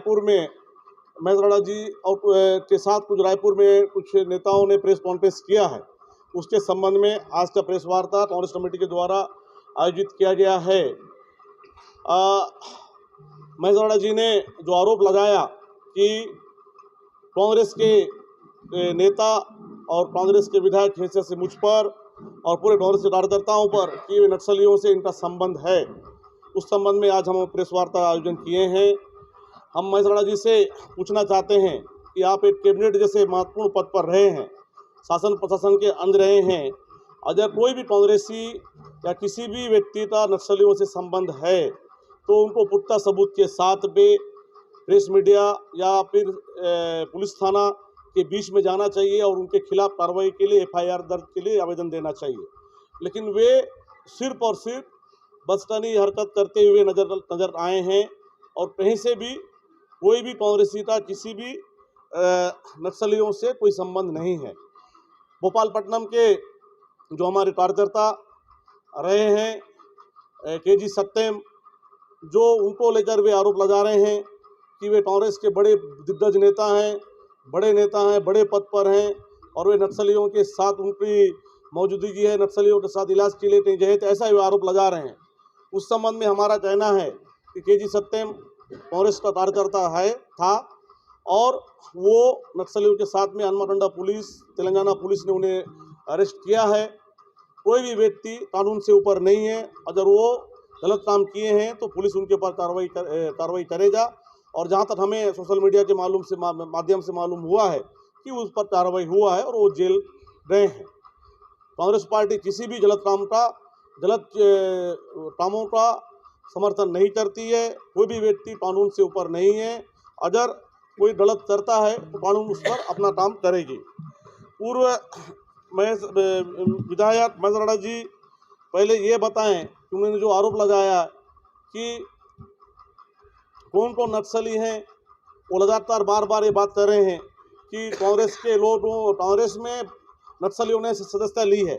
रायपुर में महेश जी और के साथ कुछ रायपुर में कुछ नेताओं ने प्रेस कॉन्फ्रेंस किया है। उसके संबंध में आज का प्रेस वार्ता कांग्रेस कमेटी के द्वारा आयोजित किया गया है। महेश जी ने जो आरोप लगाया कि कांग्रेस के नेता और कांग्रेस के विधायक हैसियत से मुझ पर और पूरे कांग्रेस के कार्यकर्ताओं पर कि वे नक्सलियों से इनका संबंध है, उस संबंध में आज हम प्रेस वार्ता आयोजन किए हैं। हम महेश जी से पूछना चाहते हैं कि आप एक कैबिनेट जैसे महत्वपूर्ण पद पर रहे हैं, शासन प्रशासन के अंदर रहे हैं, अगर कोई भी कांग्रेसी या किसी भी व्यक्ति का नक्सलियों से संबंध है तो उनको पुख्ता सबूत के साथ में प्रेस मीडिया या फिर पुलिस थाना के बीच में जाना चाहिए और उनके खिलाफ कार्रवाई के लिए FIR दर्ज के लिए आवेदन देना चाहिए। लेकिन वे सिर्फ और सिर्फ बचकानी हरकत करते हुए नजर आए हैं और कहीं से भी कोई भी कांग्रेसी का किसी भी नक्सलियों से कोई संबंध नहीं है। भोपालपट्टनम के जो हमारे कार्यकर्ता रहे हैं KG सत्यम, जो उनको लेकर वे आरोप लगा रहे हैं कि वे कांग्रेस के बड़े दिग्गज नेता हैं, बड़े पद पर हैं और वे नक्सलियों के साथ उनकी मौजूदगी है, नक्सलियों के साथ इलाज के लिए कहीं गए थे, ऐसा वे आरोप लगा रहे हैं। उस संबंध में हमारा कहना है कि KG सत्यम कांग्रेस का कार्यकर्ता था और वो नक्सलियों के साथ में हनुमानडा पुलिस, तेलंगाना पुलिस ने उन्हें अरेस्ट किया है। कोई भी व्यक्ति कानून से ऊपर नहीं है, अगर वो गलत काम किए हैं तो पुलिस उनके ऊपर कार्रवाई करेगा। और जहाँ तक हमें सोशल मीडिया के माध्यम से मालूम हुआ है कि उस पर कार्रवाई हुआ है और वो जेल गए हैं। कांग्रेस पार्टी किसी भी गलत कामों का समर्थन नहीं करती है। कोई भी व्यक्ति कानून से ऊपर नहीं है, अगर कोई गलत करता है तो कानून उस पर अपना काम करेगी। पूर्व विधायक महेश जी पहले ये बताएं कि उन्होंने जो आरोप लगाया कि कौन कौन नक्सली हैं, वो लगातार बार ये बात कर रहे हैं कि कांग्रेस के लोगों, कांग्रेस में नक्सलियों ने सदस्यता ली है।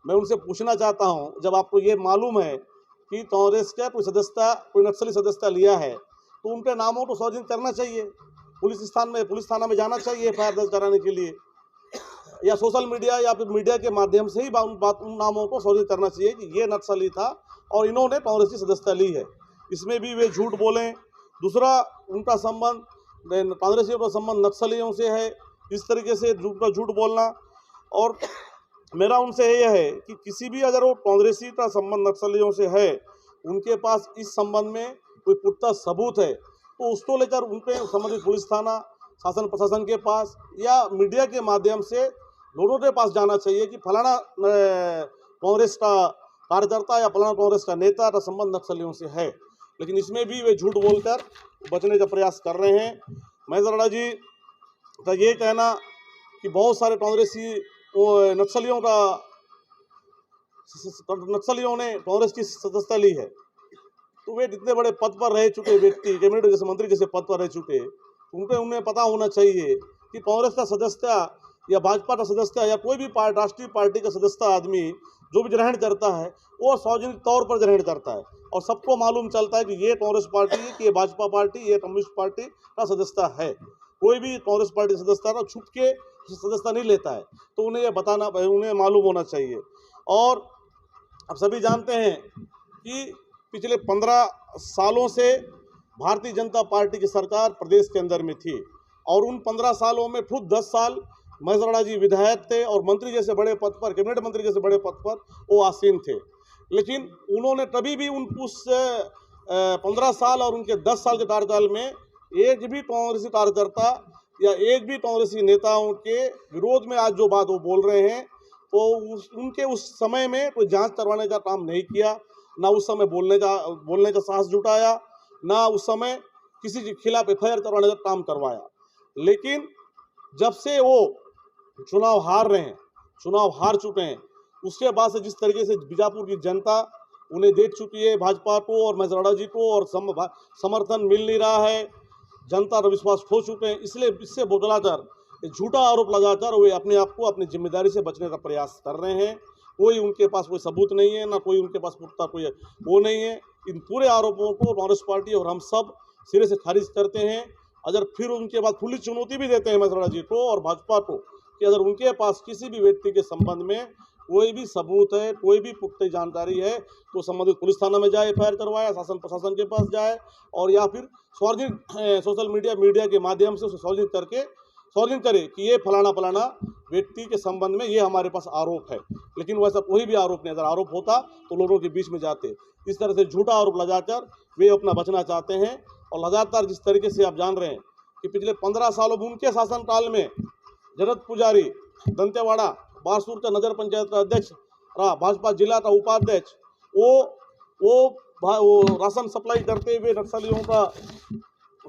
मैं उनसे पूछना चाहता हूं, जब आपको ये मालूम है कि कांग्रेस का कोई नक्सली सदस्यता लिया है तो उनके नामों को सार्वजनिक करना चाहिए, पुलिस थाना में जाना चाहिए FIR दर्ज कराने के लिए, या सोशल मीडिया या फिर मीडिया के माध्यम से ही उन नामों को सार्वजनिक करना चाहिए कि ये नक्सली था और इन्होंने कांग्रेस की सदस्यता ली है। इसमें भी वे झूठ बोलें। दूसरा, उनका संबंध, कांग्रेसियों का संबंध नक्सलियों से है, इस तरीके से झूठ बोलना। और मेरा उनसे यह है कि किसी भी अगर वो कांग्रेसी का संबंध नक्सलियों से है, उनके पास इस संबंध में कोई पुख्ता सबूत है तो उसको लेकर उनके संबंधित पुलिस थाना, शासन प्रशासन के पास या मीडिया के माध्यम से लोगों के पास जाना चाहिए कि फलाना कांग्रेस का कार्यकर्ता या फलाना कांग्रेस का नेता का संबंध नक्सलियों से है। लेकिन इसमें भी वे झूठ बोलकर बचने का प्रयास कर रहे हैं। महेश जी का ये कहना कि बहुत सारे कांग्रेसी नक्सलियों ने कांग्रेस की सदस्यता ली है, तो वे जितने बड़े पद पर रह चुके व्यक्ति, कैबिनेट जैसे मंत्री जैसे पद पर रह चुके, उन्हें पता होना चाहिए कि कांग्रेस का सदस्यता या भाजपा का सदस्यता या कोई भी राष्ट्रीय पार्टी का सदस्यता आदमी जो भी ग्रहण करता है वो सार्वजनिक तौर पर ग्रहण करता है और सबको मालूम चलता है कि ये कांग्रेस पार्टी, कि ये भाजपा पार्टी, ये कम्युनिस्ट पार्टी का सदस्यता है। कोई भी कांग्रेस पार्टी सदस्यता ना छुप के सदस्यता नहीं लेता है, तो उन्हें मालूम होना चाहिए। और अब सभी जानते हैं कि पिछले 15 सालों से भारतीय जनता पार्टी की सरकार प्रदेश के अंदर में थी और उन 15 सालों में खुद 10 साल महेश जी विधायक थे और मंत्री जैसे बड़े पद पर, कैबिनेट मंत्री जैसे बड़े पद पर वो आसीन थे। लेकिन उन्होंने कभी भी उस 15 साल और उनके 10 साल के कार्यकाल में एक भी कांग्रेसी कार्यकर्ता या एक भी कांग्रेसी नेताओं के विरोध में आज जो बात वो बोल रहे हैं तो उनके उस समय में कोई जांच करवाने का काम नहीं किया, ना उस समय बोलने का साहस जुटाया, ना उस समय किसी के खिलाफ FIR करवाने का काम करवाया। लेकिन जब से वो चुनाव हार चुके हैं, उसके बाद से जिस तरीके से बीजापुर की जनता उन्हें देख चुकी है, भाजपा को और महेश जी को, और समर्थन मिल नहीं रहा है, जनता का विश्वास खो चुके हैं। इसलिए इससे बदलाकर झूठा आरोप लगाकर वे अपने आप को अपनी जिम्मेदारी से बचने का प्रयास कर रहे हैं। कोई उनके पास कोई सबूत नहीं है, ना कोई उनके पास पुख्ता कोई वो नहीं है। इन पूरे आरोपों को कांग्रेस पार्टी और हम सब सिरे से खारिज करते हैं। अगर फिर उनके बाद खुली चुनौती भी देते हैं महेंद्र जी को और भाजपा को कि अगर उनके पास किसी भी व्यक्ति के संबंध में कोई भी सबूत है, कोई भी पुख्ता जानकारी है, तो संबंधित पुलिस थाना में जाए, एफआईआर करवाए, शासन प्रशासन के पास जाए, और या फिर सार्वजनिक सोशल मीडिया के माध्यम से उसे सार्वजनिक करे कि ये फलाना व्यक्ति के संबंध में ये हमारे पास आरोप है। लेकिन वैसा कोई भी आरोप नहीं, अगर आरोप होता तो लोगों के बीच में जाते। इस तरह से झूठा आरोप लगाकर वे अपना बचना चाहते हैं। और लगातार जिस तरीके से आप जान रहे हैं कि पिछले 15 सालों में उनके शासनकाल में जगत पुजारी दंतेवाड़ा बारसूर का नगर पंचायत का अध्यक्ष रहा, भाजपा जिला का उपाध्यक्ष, वो राशन सप्लाई करते हुए नक्सलियों का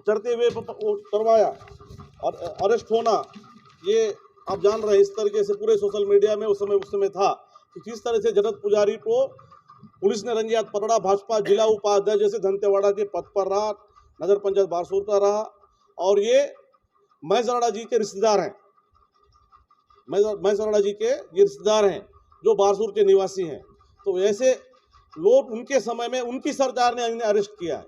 चढ़ते हुए करवाया और अरेस्ट होना, ये आप जान रहे हैं। इस तरीके से पूरे सोशल मीडिया में उस समय था कि किस तरह से जगत पुजारी को पुलिस ने रंगे हाथ पकड़ा। भाजपा जिला उपाध्यक्ष जैसे दंतेवाड़ा के पद पर रहा, नगर पंचायत बारसूर का रहा, और ये महेश अरोड़ा जी के रिश्तेदार हैं। महेश अरोड़ा जी के ये रिश्तेदार हैं जो बारसूर के निवासी हैं। तो ऐसे लोग उनके समय में उनकी सरकार ने इन्हें अरेस्ट किया है,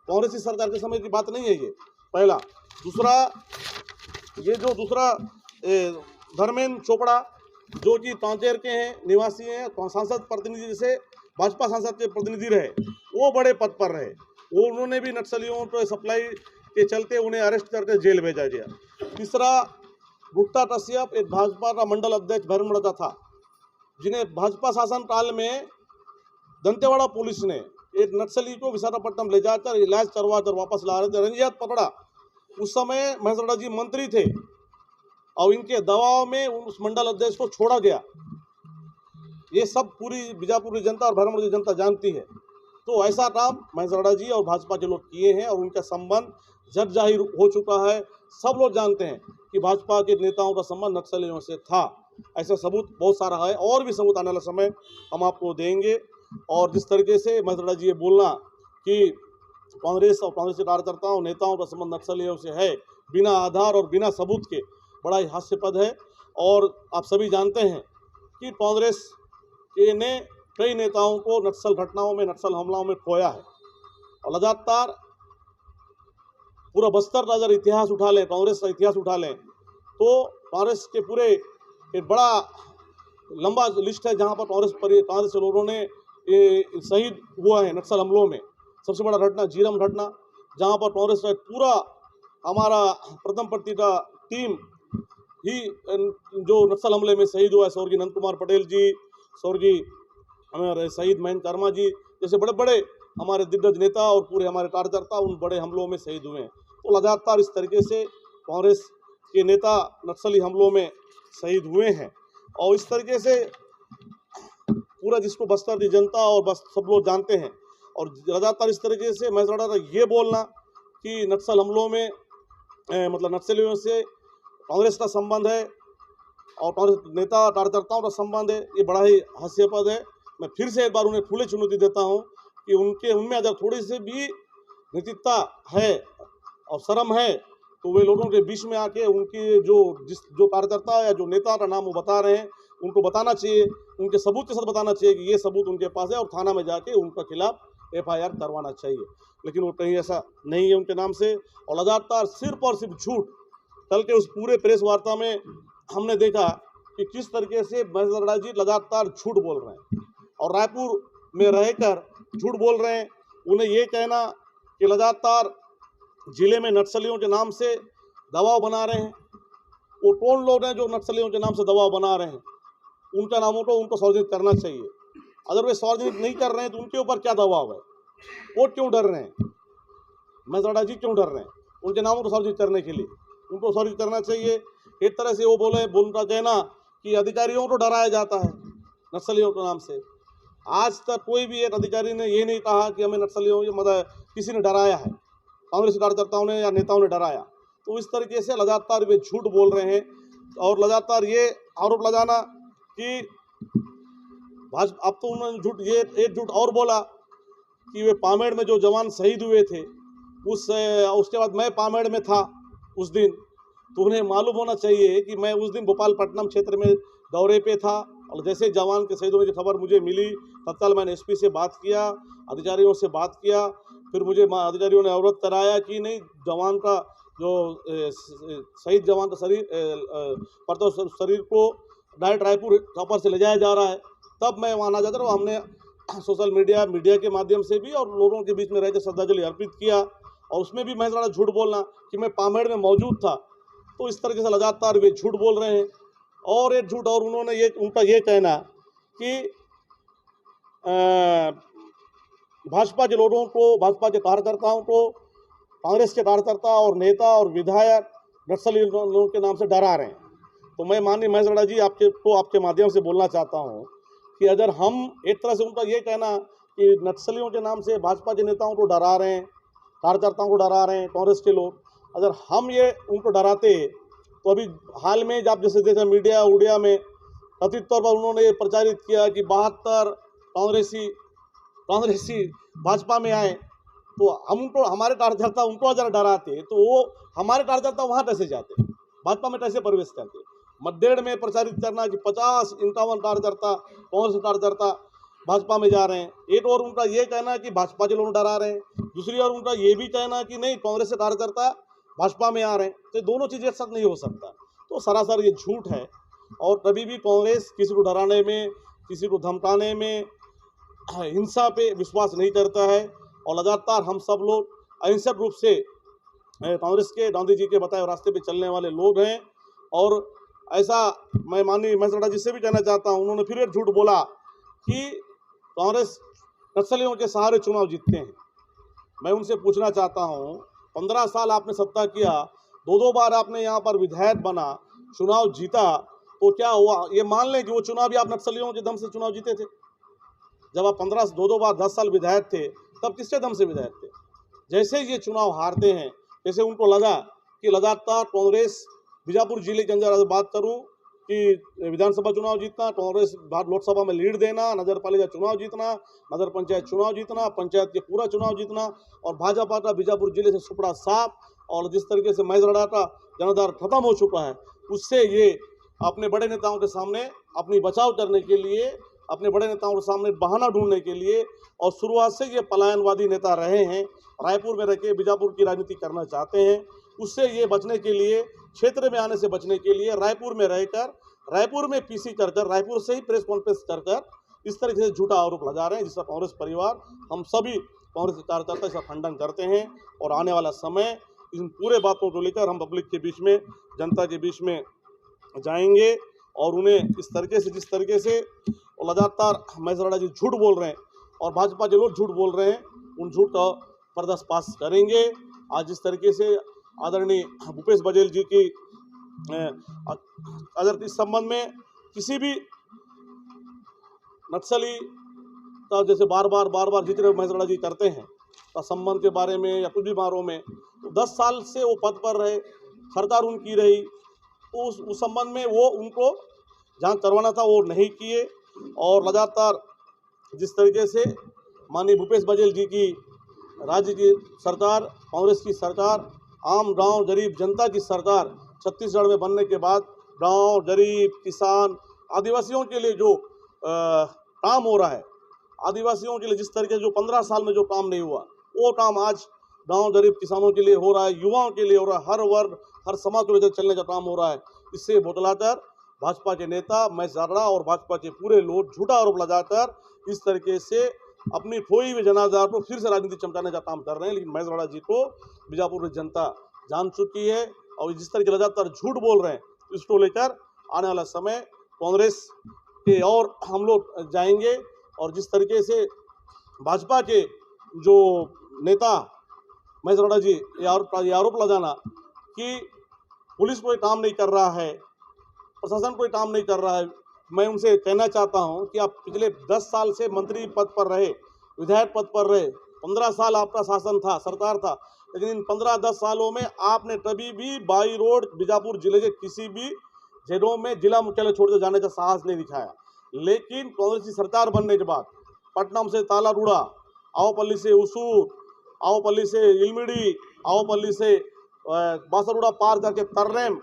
कांग्रेस की सरकार के समय की बात नहीं है ये, पहला। दूसरा धर्मेंद्र चोपड़ा जो कि तांचेर के हैं, निवासी हैं, सांसद प्रतिनिधि जैसे भाजपा सांसद के प्रतिनिधि रहे, वो बड़े पद पर रहे, उन्होंने भी नक्सलियों को सप्लाई के चलते उन्हें अरेस्ट करके जेल भेजा गया। तीसरा गुप्ता कश्यप एक भाजपा का मंडल अध्यक्ष भरमड़ का था, जिन्हें भाजपा शासन काल में दंतेवाड़ा पुलिस ने एक नक्सली को विशाखापट्टनम ले जाकर इलाज करवा कर वापस ला रहे थे, रंगे हाथ पकड़ा। उस समय महेश अरोड़ा जी मंत्री थे और इनके दबाव में उस मंडल अध्यक्ष को छोड़ा गया। ये सब पूरी बीजापुर की जनता और भरमड़ की जनता जानती है। तो ऐसा काम महेश अरोड़ा जी और भाजपा के लोग किए हैं और उनका संबंध जग जाहिर हो चुका है। सब लोग जानते हैं कि भाजपा के नेताओं का संबंध नक्सलियों से था। ऐसा सबूत बहुत सारा है, और भी सबूत आने वाला समय हम आपको देंगे। और जिस तरीके से महेश अरोड़ा जी ये बोलना कि कांग्रेस और कांग्रेस के कार्यकर्ताओं नेताओं का संबंध नक्सलियों से है, बिना आधार और बिना सबूत के, बड़ा ही हास्यास्पद है। और आप सभी जानते हैं कि कांग्रेस के ने कई नेताओं को नक्सल घटनाओं में, नक्सल हमलों में खोया है। और लगातार पूरा बस्तर का अगर इतिहास उठा लें, कांग्रेस का इतिहास उठा लें, तो कांग्रेस के पूरे एक बड़ा लंबा लिस्ट है जहां पर कांग्रेस के लोगों ने शहीद हुआ है नक्सल हमलों में। सबसे बड़ा घटना जीरम घटना, जहां पर कांग्रेस का पूरा हमारा प्रथम पंक्ति का टीम ही जो नक्सल हमले में शहीद हुआ है। स्वर्गीय नंद कुमार पटेल जी, स्वर्गीय हमारे शहीद महेंद्र कर्मा जी जैसे बड़े बड़े हमारे दिग्गज नेता और पूरे हमारे कार्यकर्ता उन बड़े हमलों में शहीद हुए हैं। तो लगातार इस तरीके से कांग्रेस के नेता नक्सली हमलों में शहीद हुए हैं। और इस तरीके से पूरा जिसको बस्तर की जनता और बस सब लोग जानते हैं। और लगातार इस तरीके से महेश अरोड़ा का ये बोलना कि नक्सल हमलों में मतलब नक्सलियों से कांग्रेस का संबंध है और कांग्रेस नेता कार्यकर्ताओं का संबंध है, ये बड़ा ही हास्यास्पद है। मैं फिर से एक बार उन्हें खुली चुनौती देता हूं कि उनमें अगर थोड़ी सी भी नैतिकता है और शर्म है तो वे लोगों के बीच में आके उनके जो कार्यकर्ता या जो नेता का नाम वो बता रहे हैं उनको बताना चाहिए, उनके सबूत के साथ बताना चाहिए कि ये सबूत उनके पास है, और थाना में जाके उनके खिलाफ एफआईआर करवाना चाहिए। लेकिन वो कहीं ऐसा नहीं है उनके नाम से। और लगातार सिर्फ और सिर्फ झूठ। कल के उस पूरे प्रेस वार्ता में हमने देखा कि किस तरीके से महेश अरोड़ा जी लगातार झूठ बोल रहे हैं और रायपुर में रहकर झूठ बोल रहे हैं। उन्हें ये कहना कि लगातार जिले में नक्सलियों के नाम से दबाव बना रहे हैं, वो कौन लोग हैं जो नक्सलियों के नाम से दबाव बना रहे हैं, उनका नामों को उनको सार्वजनिक करना चाहिए। अगर वे सार्वजनिक नहीं कर रहे हैं तो उनके ऊपर क्या दबाव है, वो क्यों डर रहे हैं, महेश अरोड़ा जी क्यों डर रहे हैं उनके नामों को सार्वजनिक करने के लिए? उनको सार्वजनिक करना चाहिए। एक तरह से वो उनका कहना कि अधिकारियों को डराया जाता है नक्सलियों के नाम से। आज तक कोई भी एक अधिकारी ने ये नहीं कहा कि हमें नक्सलियों की मतलब किसी ने डराया है, कांग्रेस कार्यकर्ताओं ने या नेताओं ने डराया। तो इस तरीके से लगातार वे झूठ बोल रहे हैं और लगातार ये आरोप लगाना कि भाजपा, अब तो उन्होंने एक झूठ और बोला कि वे पामेड़ में जो जवान शहीद हुए थे उसके बाद मैं पामेड़ में था उस दिन, तो उन्हें मालूम होना चाहिए कि मैं उस दिन भोपालपट्टनम क्षेत्र में दौरे पे था। और जैसे जवान के शहीद होने की खबर मुझे मिली तत्काल मैंने एसपी से बात किया, अधिकारियों से बात किया, फिर मुझे अधिकारियों ने अवगत कराया कि नहीं, जवान का जो शहीद जवान का शरीर को डायरेक्ट रायपुर चॉपर से ले जाया जा रहा है। तब मैं वहाँ ना जाकर हमने सोशल मीडिया के माध्यम से भी और लोगों के बीच में रहकर श्रद्धांजलि अर्पित किया। और उसमें भी मैं थोड़ा झूठ बोलना कि मैं पामेड़ में मौजूद था, तो इस तरीके से लगातार वे झूठ बोल रहे हैं। और एक झूठ और उन्होंने उनका ये कहना कि भाजपा के लोगों को, भाजपा के कार्यकर्ताओं को, कांग्रेस के कार्यकर्ता और नेता और विधायक नक्सली लोगों के नाम से डरा रहे हैं। तो मैं माननीय महेश राणा जी आपके माध्यम से बोलना चाहता हूं कि अगर हम एक तरह से उनका ये कहना कि नक्सलियों के नाम से भाजपा के नेताओं को डरा रहे हैं, कार्यकर्ताओं को डरा रहे हैं कांग्रेस के लोग, अगर हम ये उनको डराते तो अभी हाल में आप जैसे देखा मीडिया में कथित तौर पर उन्होंने ये प्रचारित किया कि 72 कांग्रेसी भाजपा में आए, तो हमको हमारे कार्यकर्ता उनको अगर डराते तो वो हमारे कार्यकर्ता वहाँ कैसे जाते, भाजपा में कैसे प्रवेश करते। मध्य में प्रचारित करना कि 50-51 कार्यकर्ता कांग्रेस कार्यकर्ता भाजपा में जा रहे हैं, एक और उनका ये कहना कि भाजपा के लोग डरा रहे हैं, दूसरी ओर उनका ये भी कहना कि नहीं कांग्रेस के कार्यकर्ता भाजपा में आ रहे हैं। तो दोनों चीज़ एक साथ नहीं हो सकता, तो सरासर ये झूठ है। और कभी भी कांग्रेस किसी को डराने में, किसी को धमकाने में, हिंसा पे विश्वास नहीं करता है। और लगातार हम सब लोग अहिंसक रूप से कांग्रेस के गांधी जी के बताए रास्ते पे चलने वाले लोग हैं। और ऐसा मैं माननीय महेश राणा जी से भी कहना चाहता हूँ, उन्होंने फिर एक झूठ बोला कि कांग्रेस नक्सलियों के सहारे चुनाव जीतते हैं। मैं उनसे पूछना चाहता हूँ, 15 साल आपने सत्ता किया, 2 बार आपने यहाँ पर विधायक बना, चुनाव जीता, तो क्या हुआ? ये मान लें कि वो चुनाव भी आप नक्सलियों के दम से चुनाव जीते थे। जब आप 2 बार 10 साल विधायक थे, तब किसके दम से विधायक थे? जैसे ये चुनाव हारते हैं, जैसे उनको लगा कि लगातार कांग्रेस बीजापुर जिले के अंदर बात करूं कि विधानसभा चुनाव जीतना, कांग्रेस लोकसभा में लीड देना, नगर पालिका चुनाव जीतना, नगर पंचायत चुनाव जीतना, पंचायत के पूरा चुनाव जीतना, और भाजपा का बीजापुर जिले से सुपड़ा साफ। और जिस तरीके से महेश राणा का जनाधार खत्म हो चुका है, उससे ये अपने बड़े नेताओं के सामने अपनी बचाव करने के लिए, अपने बड़े नेताओं के सामने बहाना ढूंढने के लिए, और शुरुआत से ये पलायनवादी नेता रहे हैं, रायपुर में रहकर बीजापुर की राजनीति करना चाहते हैं, उससे ये बचने के लिए, क्षेत्र में आने से बचने के लिए रायपुर में रहकर, रायपुर में पीसी कर रायपुर से ही प्रेस कॉन्फ्रेंस कर इस तरीके से झूठा आरोप लगा रहे हैं, जिसका कांग्रेस परिवार, हम सभी कांग्रेस के कार्यकर्ता इसका खंडन करते हैं। और आने वाला समय इन पूरे बातों को लेकर हम पब्लिक के बीच में, जनता के बीच में जाएंगे और उन्हें इस तरीके से, जिस तरीके से लगातार महेश राणा जी झूठ बोल रहे हैं और भाजपा के लोग झूठ बोल रहे हैं, उन झूठ का पर्दाफाश करेंगे। आज जिस तरीके से आदरणीय भूपेश बघेल जी की अगर इस संबंध में किसी भी नक्सली का जैसे बार बार जिक्र महेश राणा जी करते हैं का संबंध के बारे में या कुछ भी बारों में, तो 10 साल से वो पद पर रहे, सरकार उनकी रही, तो उस संबंध में वो उनको जांच करवाना था, वो नहीं किए। और लगातार जिस तरीके से माननीय भूपेश बघेल जी की राज्य की सरकार, कांग्रेस की सरकार, आम गांव गरीब जनता की सरकार छत्तीसगढ़ में बनने के बाद गांव गरीब किसान आदिवासियों के लिए जो काम हो रहा है, आदिवासियों के लिए जिस तरीके से जो 15 साल में जो काम नहीं हुआ, वो काम आज गांव गरीब किसानों के लिए हो रहा है, युवाओं के लिए हो रहा है, हर वर्ग हर समाज को लेकर चलने का काम हो रहा है। इससे बतलाकर भाजपा के नेता महेश राणा और भाजपा के पूरे लोग झूठा आरोप लगाकर इस तरीके से अपनी खोई हुई जनाधार को फिर से राजनीति चमकाने का काम कर रहे हैं। लेकिन महेश राणा जी को बीजापुर की जनता जान चुकी है, और जिस तरीके लगातार झूठ बोल रहे हैं, इसको लेकर आने वाला समय कांग्रेस के और हम लोग जाएंगे। और जिस तरीके से भाजपा के जो नेता महेश राणा जी ये आरोप लगाना कि पुलिस कोई काम नहीं कर रहा है, प्रशासन कोई काम नहीं कर रहा है, मैं उनसे कहना चाहता हूं कि आप पिछले 10 साल से मंत्री पद पर रहे, विधायक पद पर रहे, 15 साल आपका शासन था, सरकार था, लेकिन इन 15-10 सालों में आपने कभी भी बाई रोड बीजापुर जिले के किसी भी जेलों में जिला मुख्यालय छोड़कर जाने का साहस नहीं दिखाया। लेकिन कांग्रेस की सरकार बनने के बाद पटनम से तालाडुड़ा, आवपल्ली से उसूर, आवपल्ली से इलमिडी, आवपल्ली से बासरुड़ा पार करके तर्रेम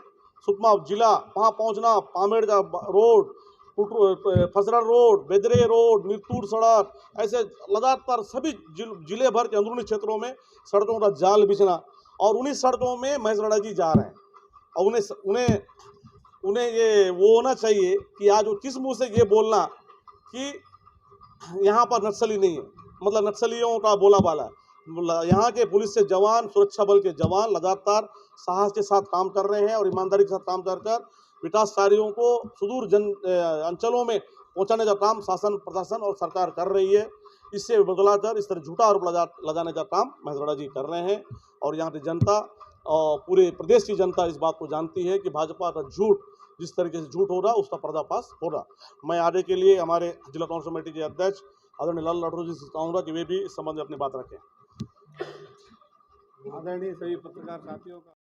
सुकमा जिला, वहाँ पहुँचना, पामेड़ का road, Fasra road, Bedre road, Mirtur सड़क, ऐसे लगातार सभी जिले भर के अंदरूनी क्षेत्रों में सड़कों का जाल बिछना, और उन्हीं सड़कों में महेश राणा जी जा रहे हैं। और उन्हें ये वो होना चाहिए कि आज वो किस मुंह से ये बोलना कि यहाँ पर नक्सली नहीं है, मतलब नक्सलियों का बोलाबाला है। यहाँ के पुलिस के जवान, सुरक्षा बल के जवान लगातार साहस के साथ काम कर रहे हैं और ईमानदारी के साथ काम कर विकास कार्यों को सुदूर अंचलों में पहुंचाने का काम शासन, प्रशासन और सरकार कर रही है। इससे बदलाकर इस तरह झूठा आरोप लगाने का काम महेश राणा जी कर रहे हैं। और यहाँ की जनता और पूरे प्रदेश की जनता इस बात को जानती है कि भाजपा का झूठ, जिस तरीके से झूठ हो रहा, उसका पर्दाफाश हो रहा। मैं आगे के लिए हमारे जिला कांग्रेस कमेटी के अध्यक्ष आदरणीय लाल राठौर जी से कहूँगा कि वे भी इस संबंध में अपनी बात रखें। आदरणीय सभी पत्रकार साथियों का